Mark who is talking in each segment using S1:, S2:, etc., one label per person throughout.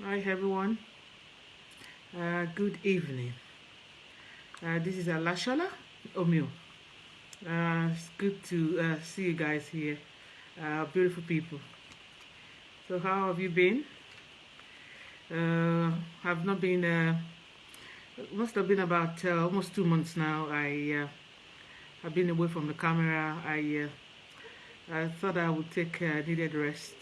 S1: Hi everyone, good evening. This is Alashala Omio. It's good to see you guys here, beautiful people. So how have you been? I've not been. Must have been about almost 2 months now. I've been away from the camera. I thought I would take needed rest,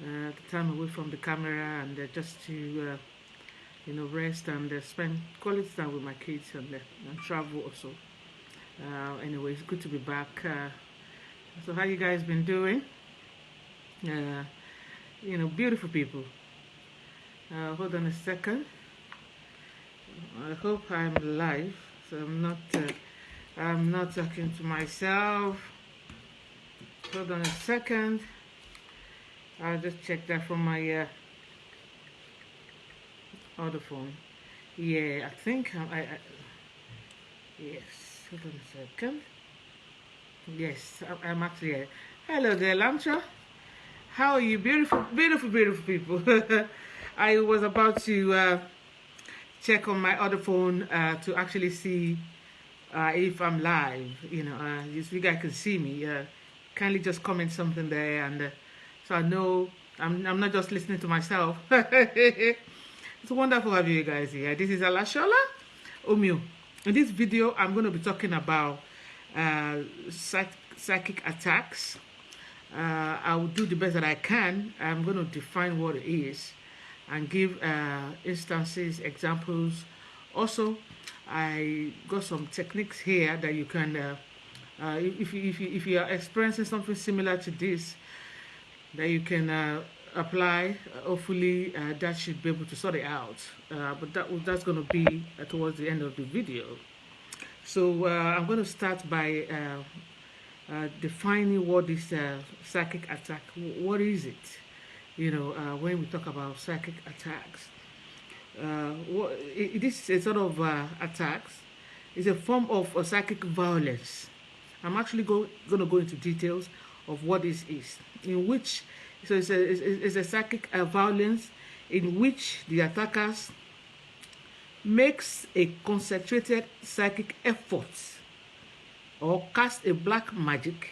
S1: the time away from the camera, and just to rest and spend quality time with my kids and travel also. Anyway, it's good to be back. So how you guys been doing? Uh, beautiful people. Hold on a second. I hope I'm live, so I'm not talking to myself. Hold on a second. I'll just check that from my other phone. Yeah, I think yes. Hold on a second. Yes, I'm actually here. Hello there, Lamcha. How are you, beautiful, beautiful, beautiful people? I was about to check on my other phone to actually see if I'm live. If you guys can see me, kindly just comment something there, and so I know I'm not just listening to myself. It's wonderful having you guys here. This is Alashola Omio. In this video, I'm going to be talking about psychic attacks. I will do the best that I can. I'm going to define what it is and give instances, examples. Also, I got some techniques here that you can, if you are experiencing something similar to this, that you can apply. Hopefully, that should be able to sort it out. But that's going to be towards the end of the video. So I'm going to start by defining what is psychic attack. What is it? When we talk about psychic attacks, this is a sort of attacks. It's a form of psychic violence. I'm actually going to go into details of what this is. In which, so it's a psychic violence in which the attackers makes a concentrated psychic effort or cast a black magic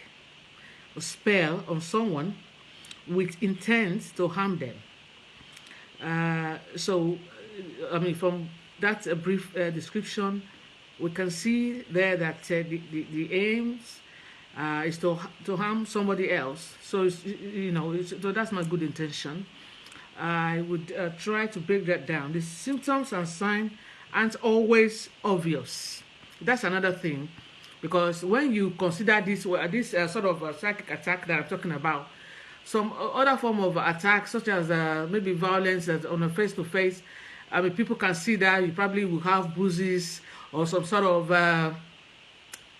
S1: or spell on someone with intent to harm them. From that brief description, we can see there that the aims is to harm somebody else. So so that's not good intention. I would try to break that down. The symptoms and signs aren't always obvious. That's another thing, because when you consider this sort of psychic attack that I'm talking about, some other form of attack, such as maybe violence on a face-to-face, people can see that you probably will have bruises or some sort of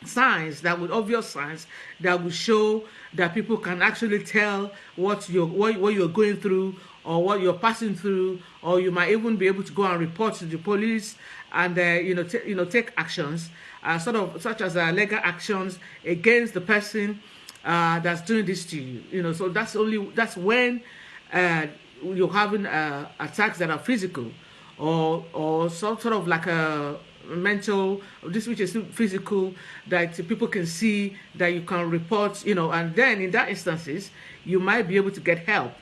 S1: signs obvious signs that will show that people can actually tell what you're going through or what you're passing through, or you might even be able to go and report to the police and take actions, sort of such as legal actions against the person that's doing this to you. So that's when you're having attacks that are physical or some sort of like a mental, this which is physical, that people can see, that you can report, and then in that instances you might be able to get help.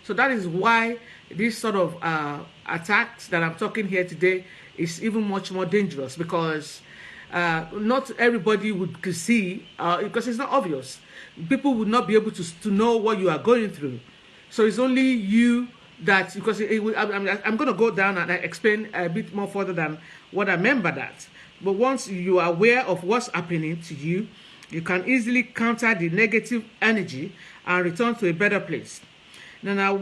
S1: So that is why this sort of attacks that I'm talking here today is even much more dangerous, because not everybody could see, because it's not obvious. People would not be able to know what you are going through. So it's only you that, because I'm going to go down and explain a bit more further than what I mean by that. But once you are aware of what's happening to you, you can easily counter the negative energy and return to a better place. Now,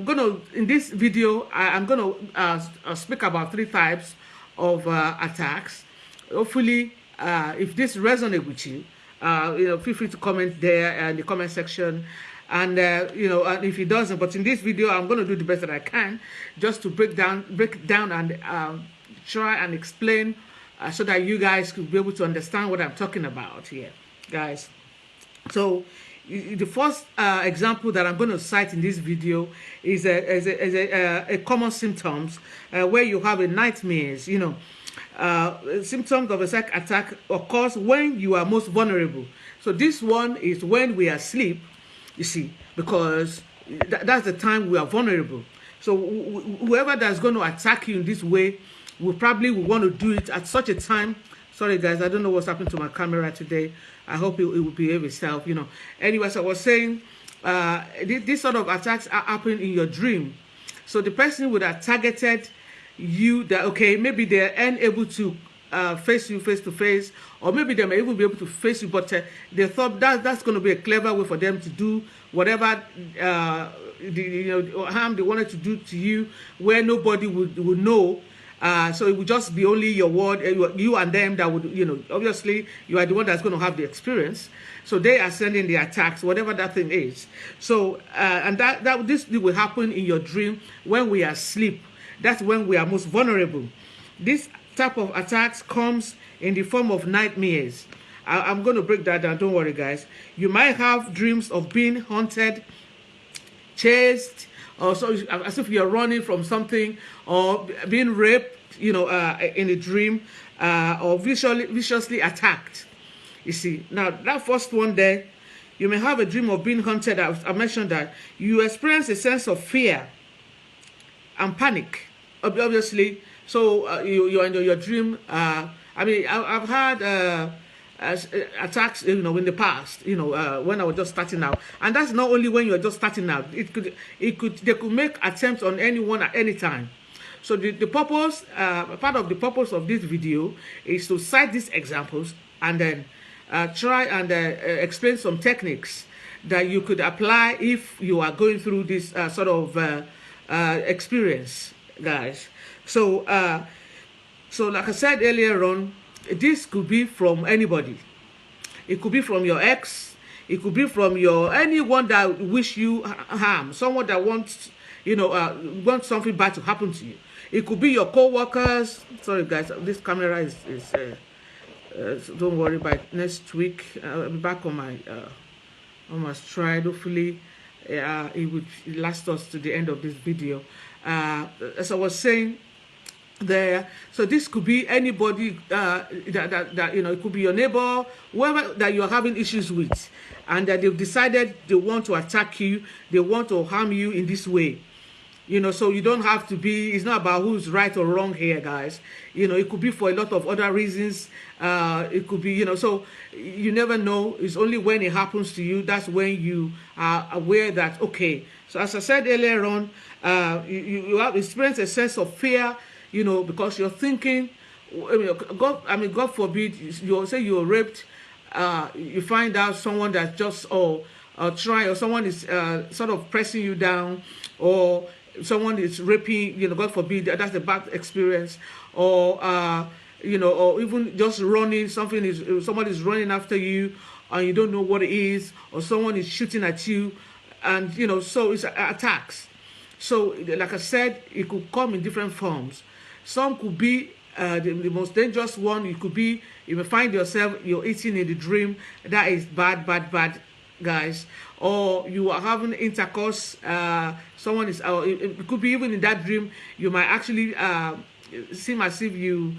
S1: in this video, I'm going to speak about 3 types of attacks. Hopefully, if this resonates with you, feel free to comment there in the comment section. And and if it doesn't, but in this video, I'm going to do the best that I can, just to break down and try and explain, so that you guys could be able to understand what I'm talking about here, guys. So The first example that I'm going to cite in this video is a common symptoms where you have a nightmares. Symptoms of a psych attack occurs when you are most vulnerable. So this one is when we are asleep, you see, because that's the time we are vulnerable. So whoever that's going to attack you in this way will probably want to do it at such a time. Sorry guys, I don't know what's happened to my camera today. I hope it will behave itself. Anyways, I was saying this sort of attacks are happening in your dream. So the person would have targeted you that, okay, maybe they're unable to face you face to face, or maybe they may even be able to face you, but they thought that's going to be a clever way for them to do whatever harm they wanted to do to you, where nobody would know. So it would just be only your word, you and them that would, obviously you are the one that's going to have the experience. So they are sending the attacks, whatever that thing is. So, and this will happen in your dream when we are asleep. That's when we are most vulnerable. This type of attacks comes in the form of nightmares. I'm going to break that down, don't worry guys. You might have dreams of being haunted, chased, or so as if you're running from something, or being raped, in a dream, or viciously attacked. You see, now that first one there, you may have a dream of being hunted. I mentioned that you experience a sense of fear and panic, obviously. So you're in your dream. I've had attacks, in the past, when I was just starting out, and that's not only when you're just starting out. They could make attempts on anyone at any time. So the purpose, part of the purpose of this video is to cite these examples and then try and explain some techniques that you could apply if you are going through this sort of experience, guys. So like I said earlier on, this could be from anybody. It could be from your ex. It could be from anyone that wish you harm. Someone that wants, wants something bad to happen to you. It could be your co-workers. Sorry guys, this camera is don't worry. By next week, I'll be back on my stride. Hopefully, it would last us to the end of this video. As I was saying there, so this could be anybody that it could be your neighbor, whoever that you are having issues with, and that they've decided they want to attack you, they want to harm you in this way. So you don't have to be, it's not about who's right or wrong here, guys. It could be for a lot of other reasons. It could be, so you never know. It's only when it happens to you, that's when you are aware that, okay. So as I said earlier on, you have experienced a sense of fear, because you're thinking, God forbid, you say you're raped, you find out someone that's just, trying, or someone is sort of pressing you down, or someone is raping, God forbid, that's a bad experience, or or even just running, someone is running after you and you don't know what it is, or someone is shooting at you, and so it's attacks. So like I said, it could come in different forms. Some could be the most dangerous one. It could be you may find yourself you're eating in the dream. That is bad, guys. Or you are having intercourse, someone is, it could be even in that dream, you might actually seem as if you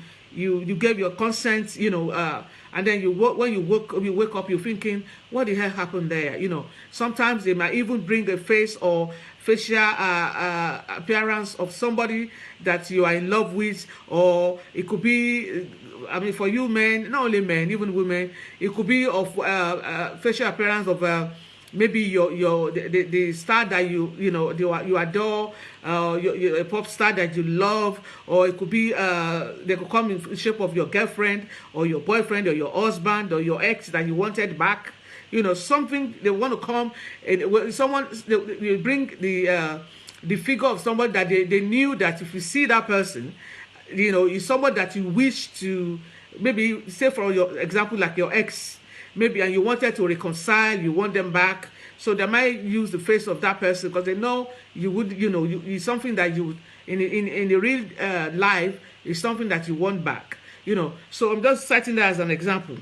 S1: gave your consent, and then when you wake up, you're thinking, what the hell happened there? Sometimes they might even bring a face or facial appearance of somebody that you are in love with, or it could be, for you men, not only men, even women, it could be of facial appearance of maybe the star that you adore, a pop star that you love, or it could be they could come in the shape of your girlfriend or your boyfriend or your husband or your ex that you wanted back. Something they want to come, and someone they bring the figure of somebody that they knew that if you see that person, is someone that you wish to, maybe say for your example, like your ex, maybe, and you wanted to reconcile, you want them back, so they might use the face of that person because they know you would, it's something that you in the real life is something that you want back, So I'm just citing that as an example.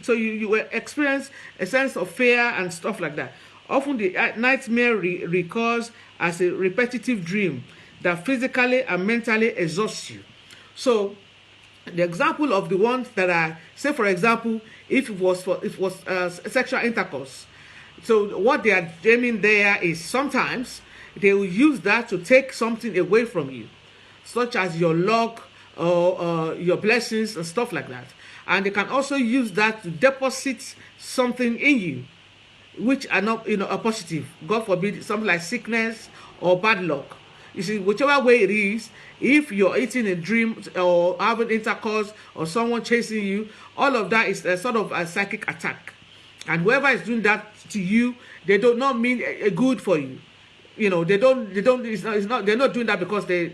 S1: So you will experience a sense of fear and stuff like that. Often the nightmare recurs as a repetitive dream that physically and mentally exhausts you. So the example of the ones that are, say for example, if it was sexual intercourse. So what they are aiming there is sometimes they will use that to take something away from you, such as your luck or your blessings and stuff like that. And they can also use that to deposit something in you, which are not, a positive. God forbid, something like sickness or bad luck. You see, whichever way it is, if you're eating a dream or having intercourse or someone chasing you, all of that is a sort of a psychic attack. And whoever is doing that to you, they do not mean a good for you. They don't, it's not, they're not doing that because they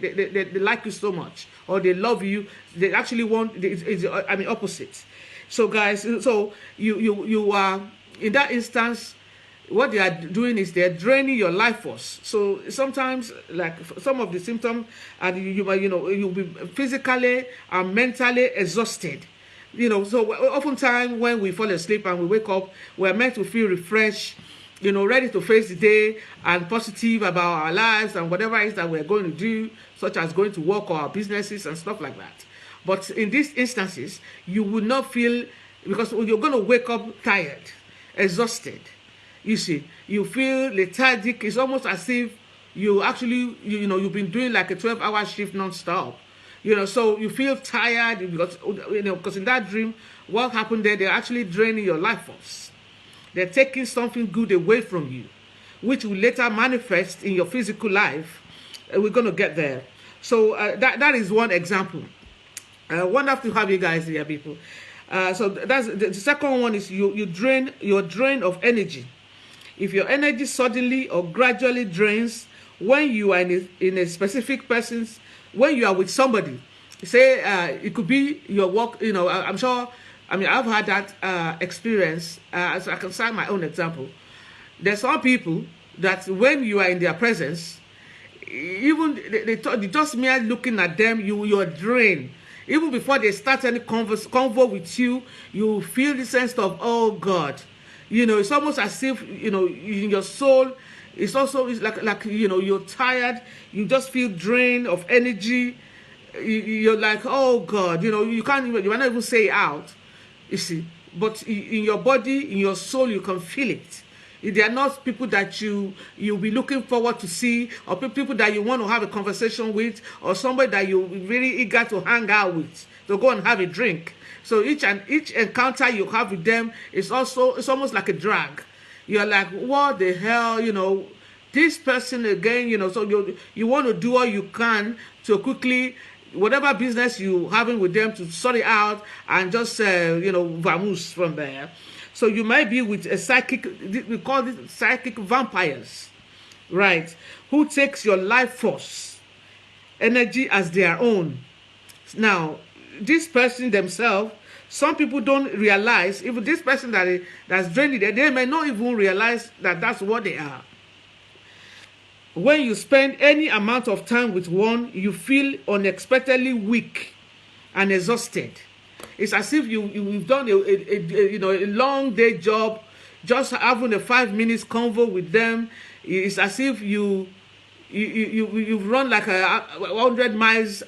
S1: like you so much or they love you. They actually want, opposite. So guys, so you are, in that instance, what they are doing is they're draining your life force. So sometimes, like some of the symptoms, and you'll be physically and mentally exhausted. So oftentimes when we fall asleep and we wake up, we're meant to feel refreshed, ready to face the day and positive about our lives and whatever it is that we're going to do, such as going to work or our businesses and stuff like that. But in these instances, you will not feel, because you're going to wake up tired, exhausted. You see, you feel lethargic. It's almost as if you actually, you've been doing like a 12-hour shift non-stop. So you feel tired because in that dream, what happened there, they're actually draining your life force. They're taking something good away from you, which will later manifest in your physical life. We're going to get there. So that is one example. Wonderful to have you guys here, people. So that's the second one is you're drained of energy. If your energy suddenly or gradually drains when you are in a specific person's, when you are with somebody, say it could be your work, I'm sure, I've had that experience, so I can cite my own example. There's some people that when you are in their presence, even they just mere looking at them, you're drained. Even before they start any convo with you, you feel the sense of, oh God. It's almost as if, in your soul, it's like you're tired. You just feel drained of energy. You're like, oh God, you might not even say it out, you see. But in your body, in your soul, you can feel it. They are not people that you'll be looking forward to see, or people that you want to have a conversation with, or somebody that you're really eager to hang out with, to go and have a drink. So each encounter you have with them it's almost like a drag. You're like, what the hell, this person again, so you want to do all you can to quickly, whatever business you having with them, to sort it out and just, vamoose from there. So you might be with a psychic, we call it psychic vampires, right? Who takes your life force, energy as their own. Now, this person themselves, some people don't realize, even this person that's draining it, they may not even realize that that's what they are. When you spend any amount of time with one, you feel unexpectedly weak and exhausted. It's as if you've done a long day job, just having a 5 minutes convo with them. It's as if you've run like 100 miles.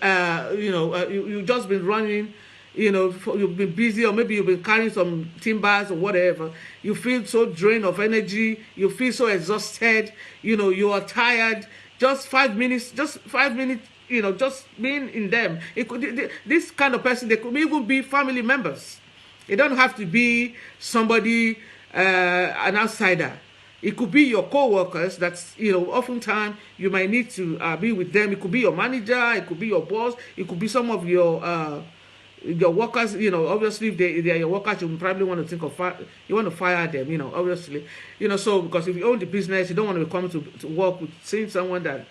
S1: You've just been running. You've been busy, or maybe you've been carrying some timbers or whatever. You feel so drained of energy. You feel so exhausted. You are tired. Just 5 minutes. Just being in them. It could, this kind of person, they could even be family members. It don't have to be somebody, an outsider. It could be your co-workers. That's, oftentimes you might need to be with them. It could be your manager. It could be your boss. It could be some of your workers. Obviously, if they are your workers, you probably want to think of you want to fire them. Obviously, so because if you own the business, you don't want to be coming to work with seeing someone that.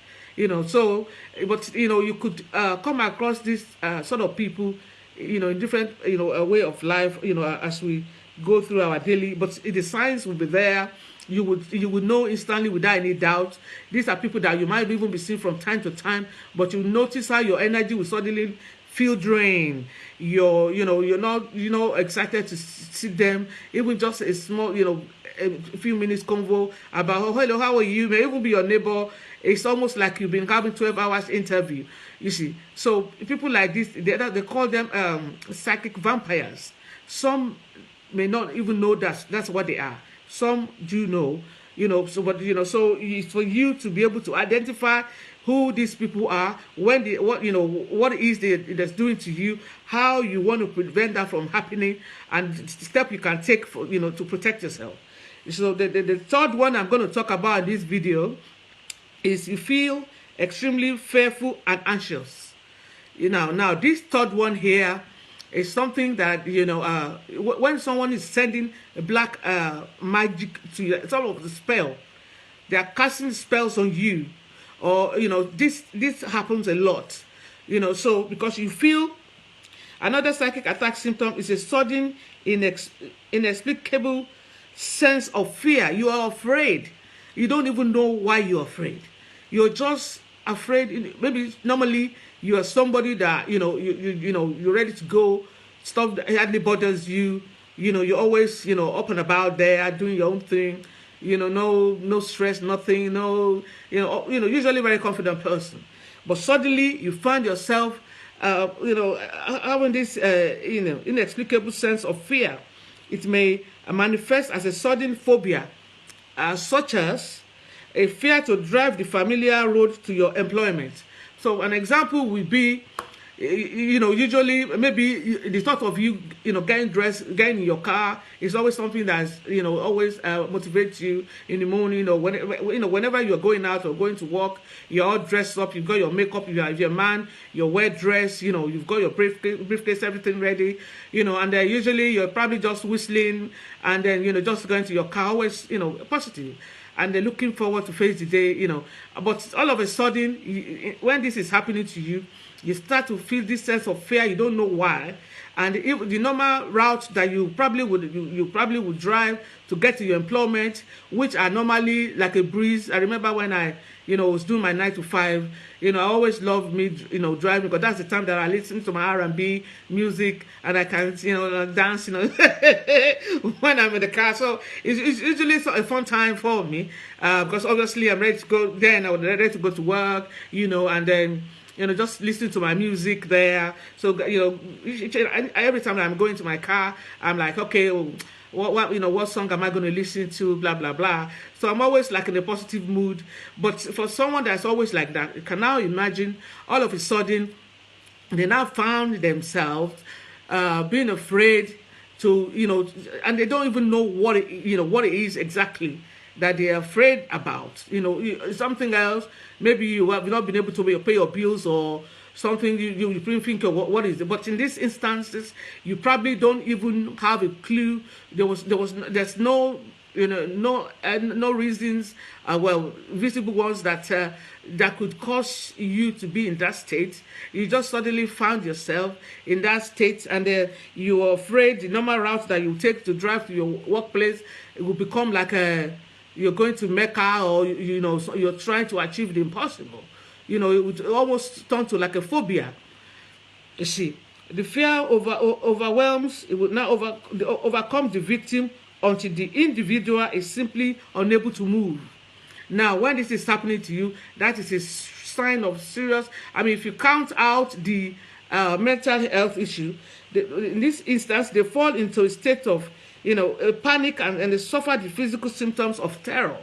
S1: So, but, you could come across this sort of people, in different, a way of life, as we go through our daily, but the signs will be there. You would know instantly without any doubt. These are people that you might even be seeing from time to time, but you notice how your energy will suddenly feel drained. You're not, excited to see them. Even just a small, a few minutes convo about, oh, hello, how are you? May even be your neighbor. It's almost like you've been having 12 hours interview. You see, so people like this, they call them psychic vampires. Some may not even know that's what they are. Some do know, so it's for you to be able to identify who these people are, when they, what it is that's doing to you, how you want to prevent that from happening, and the step you can take for, to protect yourself. So the third one I'm going to talk about in this video is you feel extremely fearful and anxious. Now this third one here is something that, when someone is sending a black magic to you, some of the spell, they are casting spells on you, or, this happens a lot, so because you feel. Another psychic attack symptom is a sudden, inexplicable sense of fear. You are afraid. You don't even know why you're afraid. You're just afraid. Maybe normally you are somebody that, you're ready to go. Stuff that hardly bothers you. You're always, up and about there, doing your own thing. No stress, nothing. Usually very confident person. But suddenly you find yourself, having this, inexplicable sense of fear. It may manifest as a sudden phobia, such as a fear to drive the familiar road to your employment. So an example would be, usually maybe the thought of you, getting dressed, getting in your car is always something that's, always motivates you in the morning, or whenever you're going out or going to work, you're all dressed up, you've got your makeup, if you're a man, you're well dressed, you've got your briefcase, everything ready, and then usually you're probably just whistling, and then, just going to your car, always, positive. And they're looking forward to face the day, But all of a sudden, when this is happening to you, you start to feel this sense of fear. You don't know why. And if the normal route that you probably would drive to get to your employment, which are normally like a breeze. I remember when I, was doing my 9 to 5, I always loved driving, because that's the time that I listen to my R&B music, and I can, dance, when I'm in the car. So it's usually a fun time for me, because obviously I'm ready to go there, and I'm ready to go to work, and then, just listening to my music there. So, every time I'm going to my car, I'm like, okay, what song am I going to listen to, blah, blah, blah. So I'm always like in a positive mood. But for someone that's always like that, you can now imagine all of a sudden, they now found themselves being afraid to, and they don't even know what it is exactly that they're afraid about. Something else. Maybe you have not been able to pay your bills, or something you think of what is it. But in these instances, you probably don't even have a clue. There's no no reasons, visible ones that could cause you to be in that state. You just suddenly found yourself in that state, and you are afraid the normal route that you take to drive to your workplace, it will become like you're going to Mecca, or so you're trying to achieve the impossible. It would almost turn to like a phobia. You see, the fear overwhelms. It would now overcome the victim until the individual is simply unable to move. Now, when this is happening to you, that is a sign of serious. I mean, if you count out the mental health issue, in this instance, they fall into a state of a panic, and they suffer the physical symptoms of terror.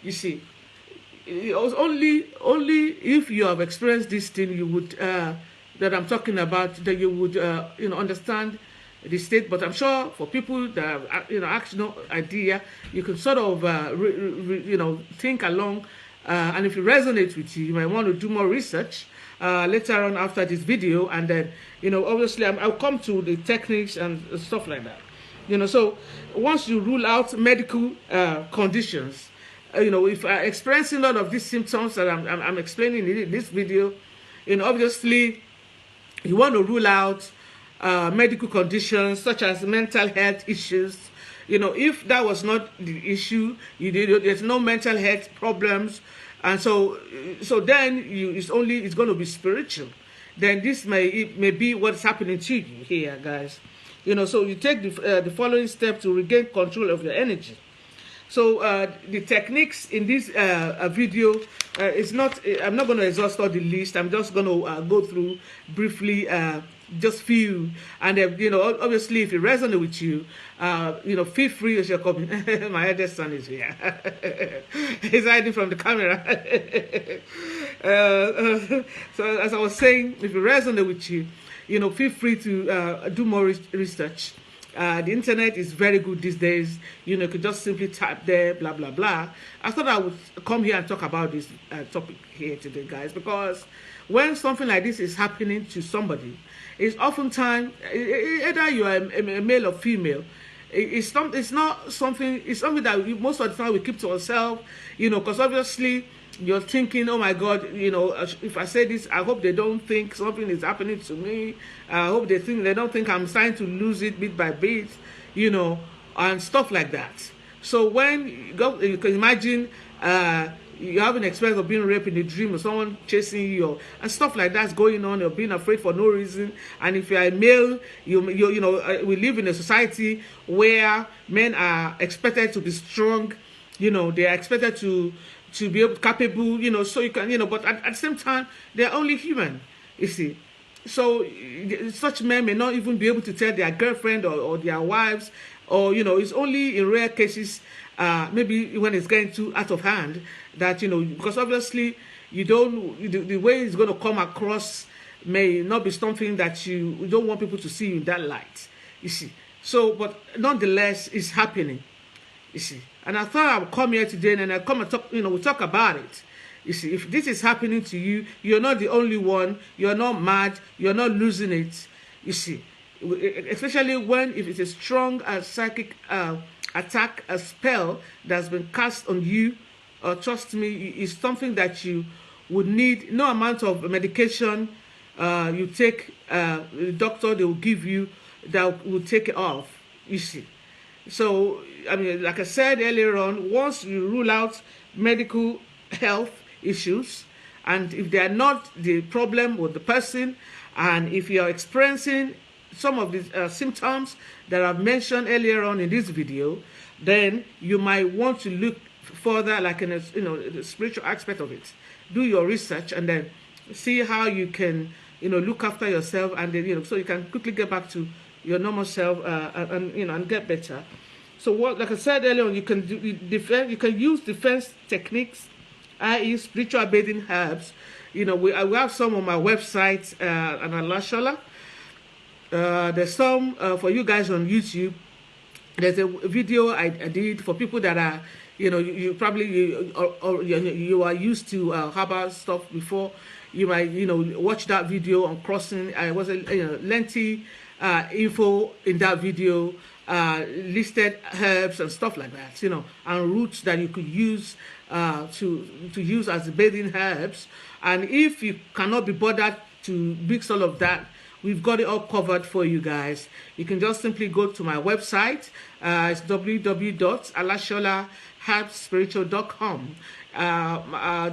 S1: You see, it was only if you have experienced this thing, you would that I'm talking about, that you would understand the state. But I'm sure for people that have actually no idea, you can sort of think along, and if it resonates with you, you might want to do more research later on after this video, and then obviously I'll come to the techniques and stuff like that. So once you rule out medical conditions, if experiencing a lot of these symptoms that I'm explaining in this video, obviously you want to rule out medical conditions such as mental health issues. If that was not the issue, there's no mental health problems, and so then it's going to be spiritual. then this may be what's happening to you here, guys. So you take the following step to regain control of your energy. So the techniques in this video is not. I'm not going to exhaust all the list. I'm just going to go through briefly, just few, and obviously, if it resonates with you, feel free as you're coming. My eldest son is here. He's hiding from the camera. So as I was saying, if it resonates with you, feel free to do more research. The internet is very good these days. You could just simply type there, blah, blah, blah. I thought I would come here and talk about this topic here today, guys, because when something like this is happening to somebody, it's oftentimes, either you are a male or female, it's something that most of the time we keep to ourselves, because obviously you're thinking, oh my God, if I say this, I hope they don't think something is happening to me. I hope they don't think I'm starting to lose it bit by bit, and stuff like that. So when you can imagine you have an experience of being raped in a dream, or someone chasing you, and stuff like that's going on, or being afraid for no reason. And if you're a male, we live in a society where men are expected to be strong. They are expected to be capable, so you can, but at the same time, they're only human, you see. So such men may not even be able to tell their girlfriend or their wives, or, it's only in rare cases, maybe when it's getting too out of hand, that, because obviously the way it's going to come across may not be something that you don't want people to see you in that light, you see. So, but nonetheless, it's happening, you see. And I thought I would come here today and I come and talk, we'll talk about it. You see, if this is happening to you, you're not the only one. You're not mad. You're not losing it. You see, especially if it's a strong psychic attack, a spell that's been cast on you. Trust me, it's something that you would need. No amount of medication you take, the doctor, they will give you, that will take it off. You see. So, like I said earlier on, once you rule out medical health issues, and if they are not the problem with the person, and if you are experiencing some of the symptoms that I've mentioned earlier on in this video, then you might want to look further, like in the spiritual aspect of it. Do your research and then see how you can, look after yourself, and then, so you can quickly get back to your normal self and get better. So like I said earlier on, you can use defense techniques, i.e. spiritual bathing herbs. We have some on my website, and Alashola. There's some for you guys on YouTube. There's a video I did for people that are, you are used to herbal stuff before. You might, watch that video on crossing. I was a lengthy info in that video, listed herbs and stuff like that, and roots that you could use to use as bathing herbs. And if you cannot be bothered to mix all of that, we've got it all covered for you guys. You can just simply go to my website. It's www.alasholaherbspiritual.com.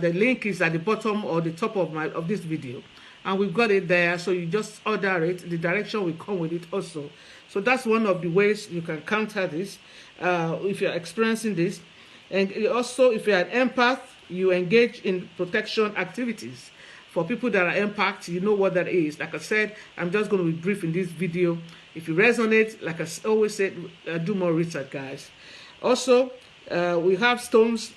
S1: The link is at the bottom or the top of this video, and we've got it there. So you just order it. The direction will come with it also. So that's one of the ways you can counter this if you're experiencing this. And also, if you're an empath, you engage in protection activities. For people that are empaths, you know what that is. Like I said, I'm just going to be brief in this video. If you resonate, like I always said, do more research, guys. Also, we have stones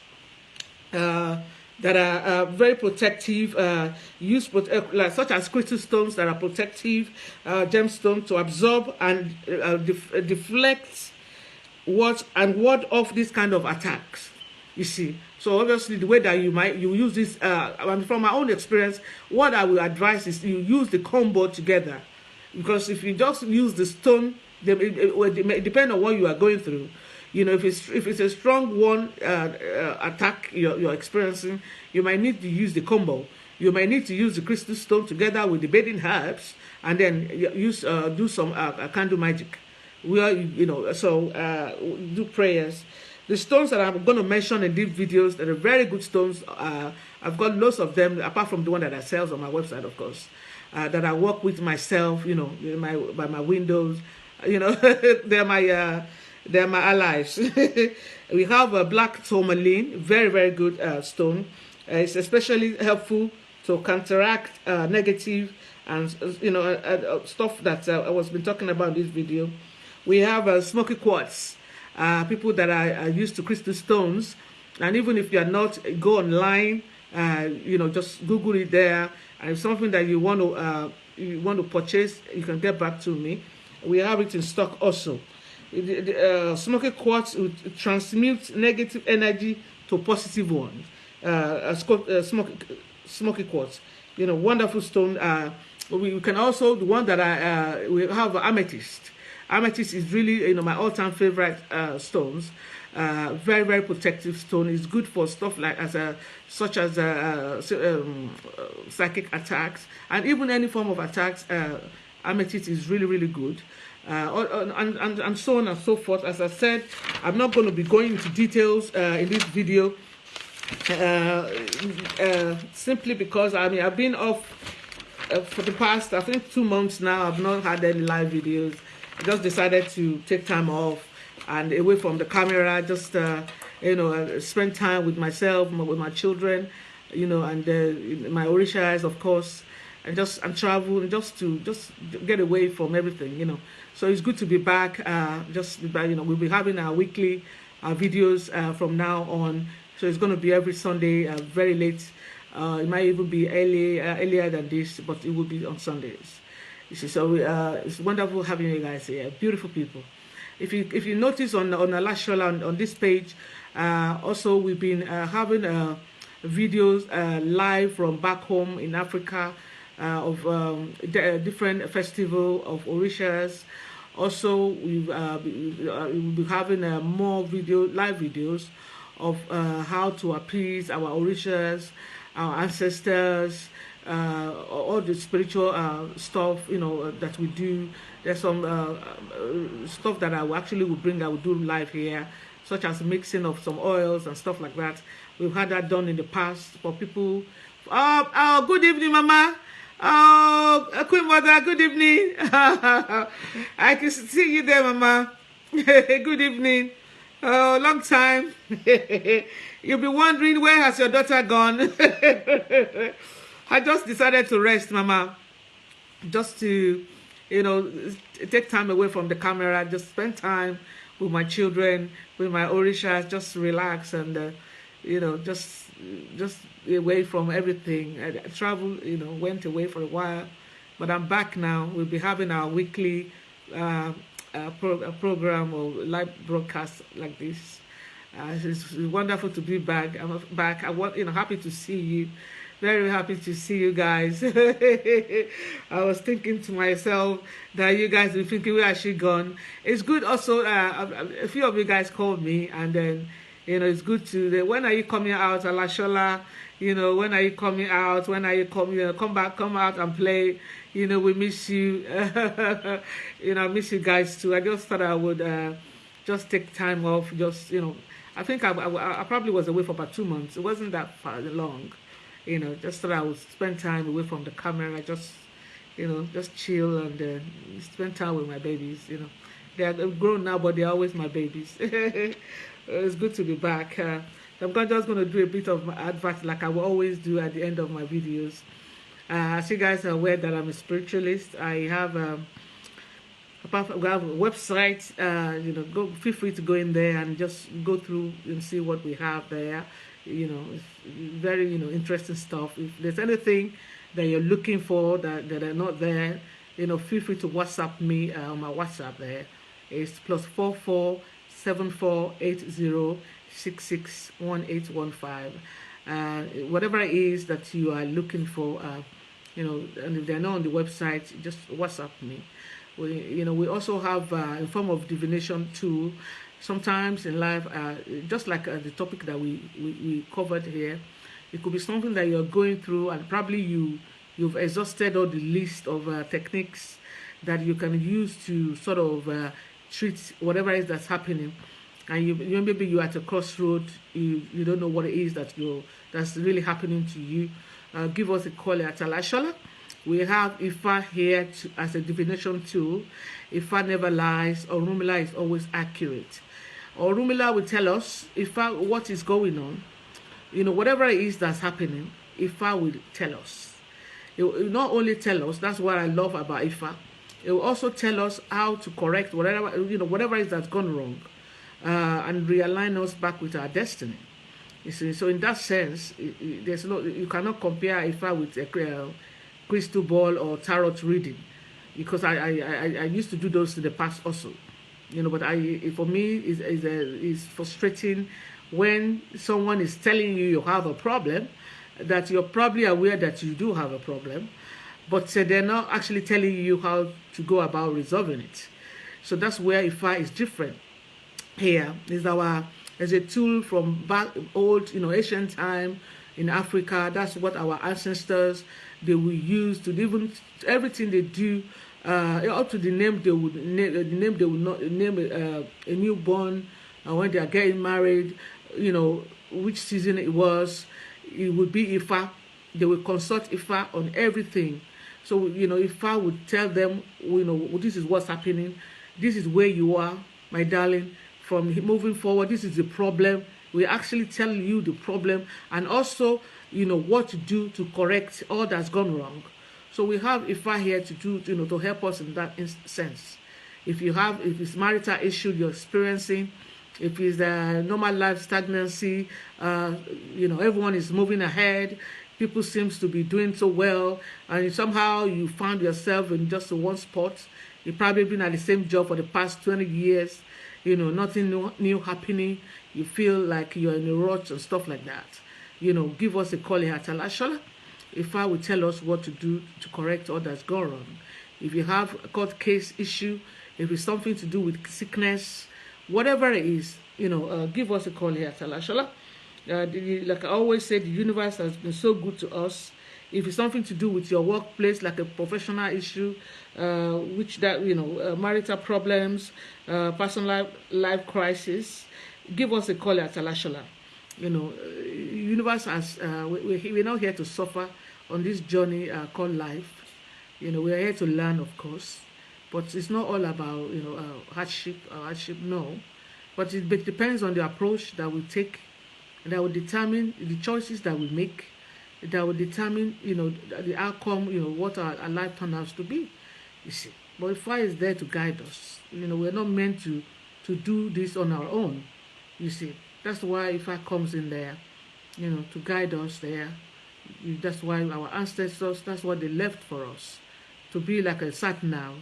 S1: that are very protective, such as crystal stones that are protective, gemstones to absorb and deflect ward off this kind of attacks. You see, so obviously the way that you use this, from my own experience, what I will advise is you use the combo together, because if you just use the stone, it may depend on what you are going through. If it's a strong one attack you're experiencing, you might need to use the combo. You might need to use the crystal stone together with the bathing herbs, and then do some candle magic. Do prayers. The stones that I'm going to mention in these videos, that are very good stones. I've got lots of them, apart from the one that I sell on my website, of course, that I work with myself, by my windows. They're my allies. We have a black tourmaline, very, very good stone. It's especially helpful to counteract negative and stuff that I was been talking about in this video. We have smoky quartz. People that are used to crystal stones, and even if you are not, go online, just Google it there, and if something that you want to purchase, you can get back to me. We have it in stock also. Smoky quartz will transmute negative energy to positive ones. Smoky quartz, wonderful stone. We can also, the one that we have amethyst. Amethyst is really, my all-time favorite stones. Very, very protective stone. It's good for stuff like such as psychic attacks, and even any form of attacks. Amethyst is really, really good. And so on and so forth. As I said, I'm not going to be going into details in this video, simply because I've been off for the past, I think, 2 months now. I've not had any live videos. I just decided to take time off and away from the camera, just spend time with myself, with my children, and my orishas, of course, and travel, and just get away from everything, So it's good to be back. We'll be having our weekly videos from now on. So it's going to be every Sunday, very late. It might even be earlier than this, but it will be on Sundays. So it's wonderful having you guys here, beautiful people. If you notice on Alashola on this page, also we've been having videos live from back home in Africa of different festival of orishas. Also, we'll be having more live videos of how to appease our orishas, our ancestors, all the spiritual stuff, that we do. There's some stuff that I will do live here, such as mixing of some oils and stuff like that. We've had that done in the past for people. Oh, good evening, Mama. Oh, Queen Mother, good evening. I can see you there, Mama. Good evening. Oh, long time. You'll be wondering, where has your daughter gone? I just decided to rest, Mama. Just to, take time away from the camera, just spend time with my children, with my orishas, just relax and, just away from everything. I traveled, went away for a while, but I'm back now. We'll be having our weekly program or live broadcast like this. It's wonderful to be back. I'm back. Happy to see you. Very happy to see you guys. I was thinking to myself that you guys will be thinking, where has she gone? It's good also, a few of you guys called me, and then, it's good to, when are you coming out, Alashola? When are you coming out? When are you coming? Come out and play. We miss you. I miss you guys too. I just thought I would just take time off. I think I probably was away for about 2 months. It wasn't that long. Just thought I would spend time away from the camera, just chill and spend time with my babies. They're grown now, but they're always my babies. It's good to be back. I'm just going to do a bit of my advert like I will always do at the end of my videos. As you guys are aware that I'm a spiritualist, I have a website. Feel free to go in there and just go through and see what we have there. It's very interesting stuff. If there's anything that you're looking for that are not there, feel free to WhatsApp me on my WhatsApp there. It's +44 7480 661815. Whatever it is that you are looking for, and if they're not on the website, just WhatsApp me. We also have a form of divination tool. Sometimes in life, just like the topic that we covered here, it could be something that you're going through, and probably you've exhausted all the list of techniques that you can use to sort of treat whatever it is that's happening. and maybe you're at a crossroad, you don't know what it is that's really happening to you. Give us a call at Alashola. We have Ifa here as a divination tool. Ifa never lies. Orunmila is always accurate. Orunmila will tell us Ifa what is going on. Whatever it is that's happening, Ifa will tell us. It will not only tell us, that's what I love about Ifa. It will also tell us how to correct whatever is that's gone wrong, and realign us back with our destiny. You see, so in that sense, you cannot compare Ifa with a crystal ball or tarot reading, because I used to do those in the past also, but for me it's frustrating when someone is telling you have a problem, that you're probably aware that you do have a problem, but they're not actually telling you how to go about resolving it. So that's where Ifa is different. Here is as a tool from back old, ancient time in Africa. That's what our ancestors, they will use to even everything they do, up to the name they would name a newborn, when they are getting married, which season it was. It would be Ifa. They will consult Ifa on everything. So Ifa would tell them, this is what's happening. This is where you are, my darling. From moving forward, this is the problem. We actually tell you the problem, and also what to do to correct all that's gone wrong. So we have Ifa here to do to help us in that sense. If it's marital issue you're experiencing, if it's a normal life stagnancy, everyone is moving ahead, people seems to be doing so well, and somehow you found yourself in just one spot. You've probably been at the same job for the past 20 years, nothing new happening. You feel like you're in a rut and stuff like that. Give us a call here at Alashola. Ifa will tell us what to do to correct all that's gone wrong. If you have a court case issue, if it's something to do with sickness, whatever it is, give us a call here at Alashola. Like I always say, the universe has been so good to us. If it's something to do with your workplace, like a professional issue, marital problems, personal life crisis, give us a call at Alashola. Universe has we're not here to suffer on this journey called life. We're here to learn, of course, but it's not all about hardship. No, but it depends on the approach that we take, and that will determine the choices that we make, that will determine the outcome, what our life turns out to be. You see, but Ifa is there to guide us. We're not meant to do this on our own. You see, that's why Ifa comes in there, to guide us there. That's why our ancestors, that's what they left for us, to be like a sat nav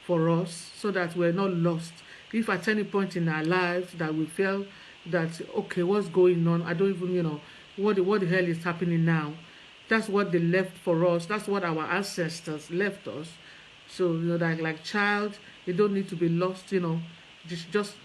S1: for us, so that we're not lost. If at any point in our lives that we feel that, okay, what's going on? I don't even, what the hell is happening now? That's what they left for us. That's what our ancestors left us. So, like child, you don't need to be lost, just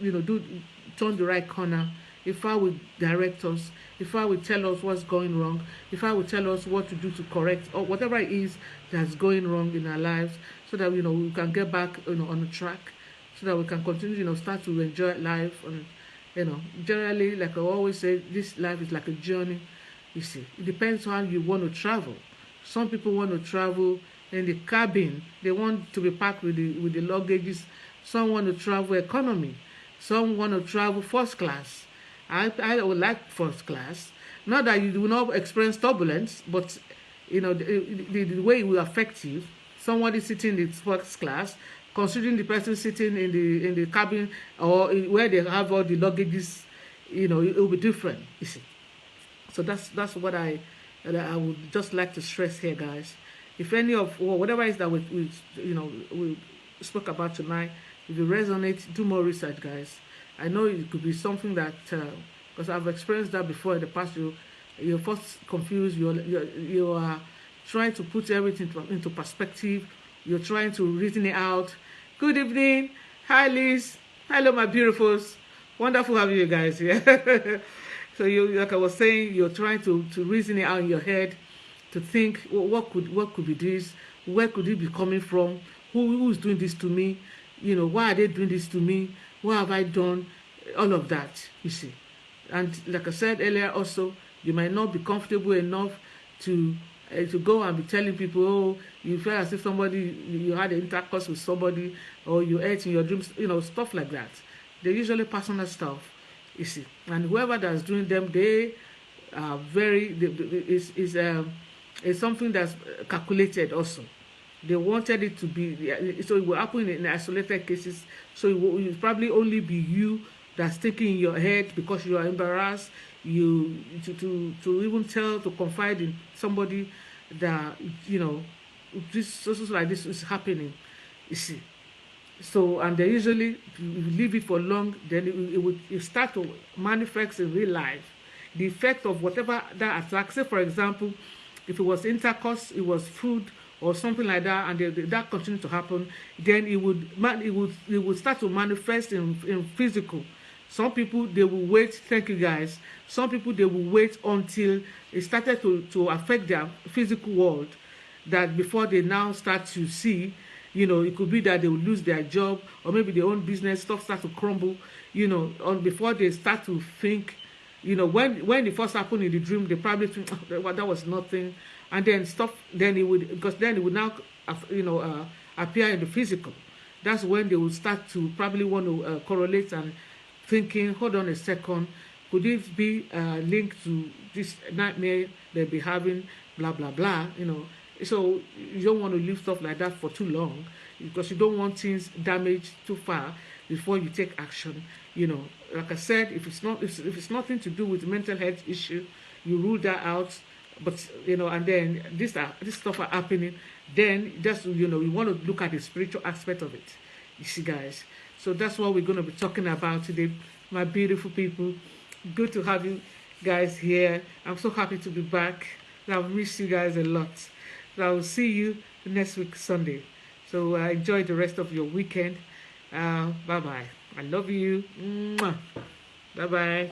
S1: turn the right corner. If I would direct us, if I would tell us what's going wrong, if I would tell us what to do to correct, or whatever it is that's going wrong in our lives, so that we can get back on the track, so that we can continue start to enjoy life. And generally, like I always say, this life is like a journey. You see, it depends on how you want to travel. Some people want to travel in the cabin. They want to be packed with the luggages. Some want to travel economy. Some want to travel first class. I would like first class. Not that you will not experience turbulence, but the way it will affect you. Somebody sitting in the first class, considering the person sitting in the cabin or where they have all the luggages, it will be different. You see. So that's what I would just like to stress here, guys. If any of whatever it is that we spoke about tonight, if you resonate, do more research, guys. I know it could be something that because I've experienced that before in the past. You're first confused. You are trying to put everything into perspective. You're trying to reason it out. Good evening, hi Liz. Hello, my beautifuls. Wonderful having you guys here. So like I was saying, you're trying to reason it out in your head, to think, what could be this? Where could it be coming from? Who is doing this to me? Why are they doing this to me? What have I done? all of that, you see. And like I said earlier, also, you might not be comfortable enough to go and be telling people, oh, you feel as if somebody, you had an intercourse with somebody, or you ate in your dreams, stuff like that. They're usually personal stuff, you see. And whoever that's doing them, they are very, is something that's calculated also. They wanted it to be, so it will happen in isolated cases. So it will probably only be you that's thinking in your head because you are embarrassed, you to even tell, to confide in somebody that, this so like this is happening, you see. So, and they usually, if you leave it for long, then it start to manifest in real life. The effect of whatever that attack, say for example, if it was intercourse, it was food or something like that, and that continued to happen, then it would start to manifest in physical. Some people, they will wait, thank you guys, some people, they will wait until it started to affect their physical world, that before they now start to see, it could be that they will lose their job, or maybe their own business stuff start to crumble, before they start to think, when it first happened in the dream, they probably think, oh, well, that was nothing, and then stuff, then because then it would now, appear in the physical. That's when they will start to probably want to correlate and thinking, hold on a second, could it be linked to this nightmare they'll be having, blah, blah, blah, So you don't want to leave stuff like that for too long, because you don't want things damaged too far before you take action. Like I said, if it's nothing to do with mental health issue, you rule that out. But and then this stuff are happening, then just you want to look at the spiritual aspect of it. You see, guys. So that's what we're going to be talking about today, my beautiful people. Good to have you guys here. I'm so happy to be back. I've missed you guys a lot. So I will see you next week, Sunday. So enjoy the rest of your weekend. Bye-bye. I love you. Bye-bye.